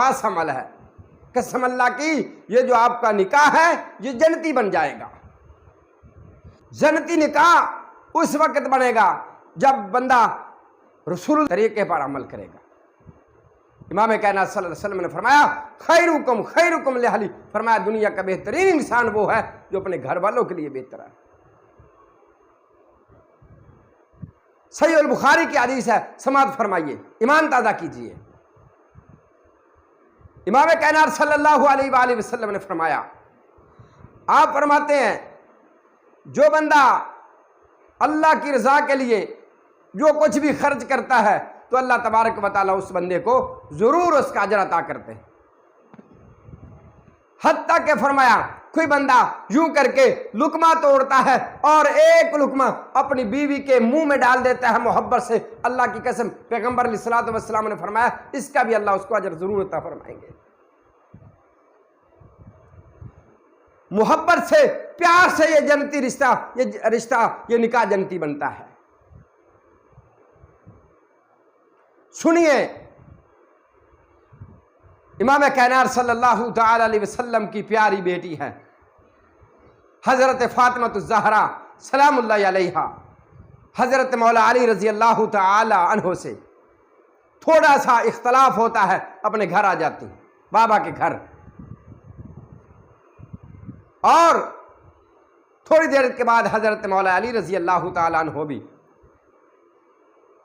خاص عمل ہے، قسم اللہ کی یہ جو آپ کا نکاح ہے یہ جنتی بن جائے گا۔ جنتی نکاح اس وقت بنے گا جب بندہ رسول طریقے پر عمل کرے گا۔ امام کائنات صلی اللہ علیہ وسلم نے فرمایا خیرکم خیرکم لأہلی، فرمایا دنیا کا بہترین انسان وہ ہے جو اپنے گھر والوں کے لیے بہتر ہے۔ صحیح البخاری کی حدیث ہے، سماعت فرمائیے، ایمان تازہ کیجئے۔ امام کائنات صلی اللہ علیہ وآلہ وسلم نے فرمایا، آپ فرماتے ہیں جو بندہ اللہ کی رضا کے لیے جو کچھ بھی خرچ کرتا ہے تو اللہ تبارک و تعالیٰ اس بندے کو ضرور اس کا اجر عطا کرتے ہیں۔ حتیٰ کہ فرمایا کوئی بندہ یوں کر کے لقمہ توڑتا ہے اور ایک لقمہ اپنی بیوی کے منہ میں ڈال دیتا ہے محبت سے، اللہ کی قسم پیغمبر علیہ الصلوۃ والسلام نے فرمایا اس کا بھی اللہ اس کو اجر ضرور عطا فرمائیں گے۔ محبت سے، پیار سے یہ جنتی رشتہ یہ نکاح جنتی بنتا ہے۔ سنیے، امام کائنات صلی اللہ تعالی علیہ وسلم کی پیاری بیٹی ہے حضرت فاطمہ الزہرا سلام اللہ علیہا، حضرت مولا علی رضی اللہ تعالی عنہ سے تھوڑا سا اختلاف ہوتا ہے، اپنے گھر آ جاتی ہیں، بابا کے گھر، اور تھوڑی دیر کے بعد حضرت مولا علی رضی اللہ تعالی عنہ بھی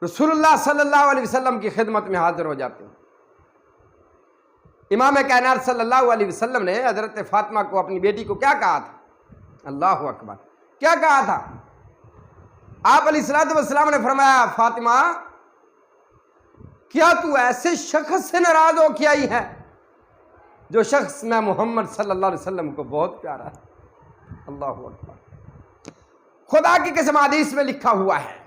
رسول اللہ صلی اللہ علیہ وسلم کی خدمت میں حاضر ہو جاتے ہیں۔ امام کائنات صلی اللہ علیہ وسلم نے حضرت فاطمہ کو، اپنی بیٹی کو کیا کہا تھا؟ اللہ اکبر، کیا کہا تھا؟ آپ علیہ الصلوۃ والسلام نے فرمایا فاطمہ کیا تو ایسے شخص سے ناراض ہو کے آئی ہے جو شخص میں محمد صلی اللہ علیہ وسلم کو بہت پیارا ہے؟ اللہ اکبر، خدا کی قسم حدیث میں لکھا ہوا ہے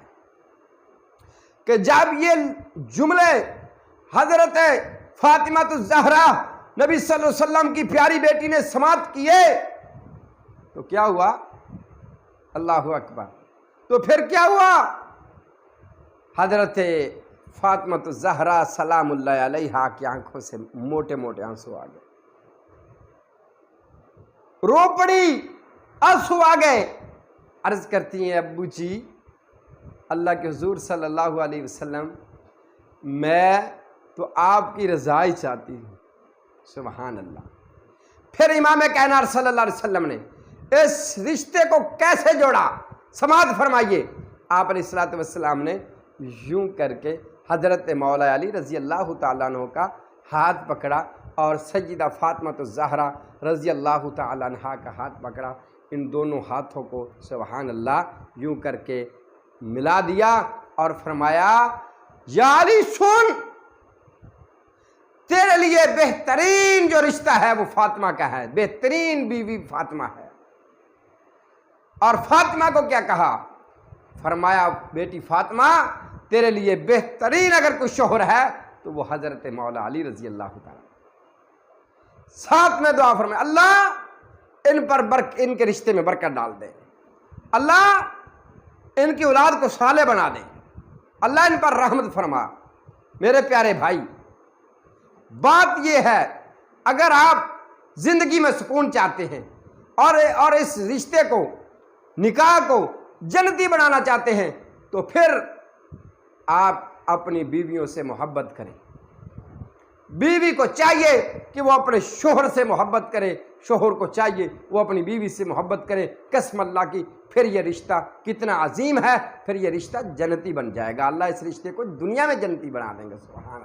کہ جب یہ جملے حضرت فاطمہ الزہرا نبی صلی اللہ علیہ وسلم کی پیاری بیٹی نے سماعت کیے تو کیا ہوا؟ اللہ اکبر، تو پھر کیا ہوا؟ حضرت فاطمہ الزہرا سلام اللہ علیہا کی آنکھوں سے موٹے موٹے آنسو آ گئے، رو پڑی، آنسو آ گئے، عرض کرتی ہیں ابو جی اللہ کے حضور صلی اللہ علیہ وسلم میں تو آپ کی رضا ہی چاہتی ہوں۔ سبحان اللہ۔ پھر امام کائنات صلی اللہ علیہ وسلم نے اس رشتے کو کیسے جوڑا؟ سماعت فرمائیے، آپ علیہ الصلوۃ والسلام نے یوں کر کے حضرت مولا علی رضی اللہ تعالیٰ عنہ کا ہاتھ پکڑا اور سیدہ فاطمہ الزہرا رضی اللہ تعالیٰ عنہ کا ہاتھ پکڑا، ان دونوں ہاتھوں کو سبحان اللہ یوں کر کے ملا دیا اور فرمایا یا علی سن، تیرے لیے بہترین جو رشتہ ہے وہ فاطمہ کا ہے، بہترین بیوی فاطمہ ہے۔ اور فاطمہ کو کیا کہا؟ فرمایا بیٹی فاطمہ تیرے لیے بہترین اگر کوئی شوہر ہے تو وہ حضرت مولا علی رضی اللہ تعالیٰ۔ ساتھ میں دعا فرمایا اللہ ان کے رشتے میں برکت ڈال دے، اللہ ان کی اولاد کو صالح بنا دے، اللہ ان پر رحمت فرما۔ میرے پیارے بھائی، بات یہ ہے اگر آپ زندگی میں سکون چاہتے ہیں اور اس رشتے کو، نکاح کو جنتی بنانا چاہتے ہیں تو پھر آپ اپنی بیویوں سے محبت کریں۔ بیوی کو چاہیے کہ وہ اپنے شوہر سے محبت کرے، شوہر کو چاہیے وہ اپنی بیوی سے محبت کرے، قسم اللہ کی، پھر یہ رشتہ کتنا عظیم ہے، پھر یہ رشتہ جنتی بن جائے گا، اللہ اس رشتے کو دنیا میں جنتی بنا دیں گے۔ سبحان اللہ۔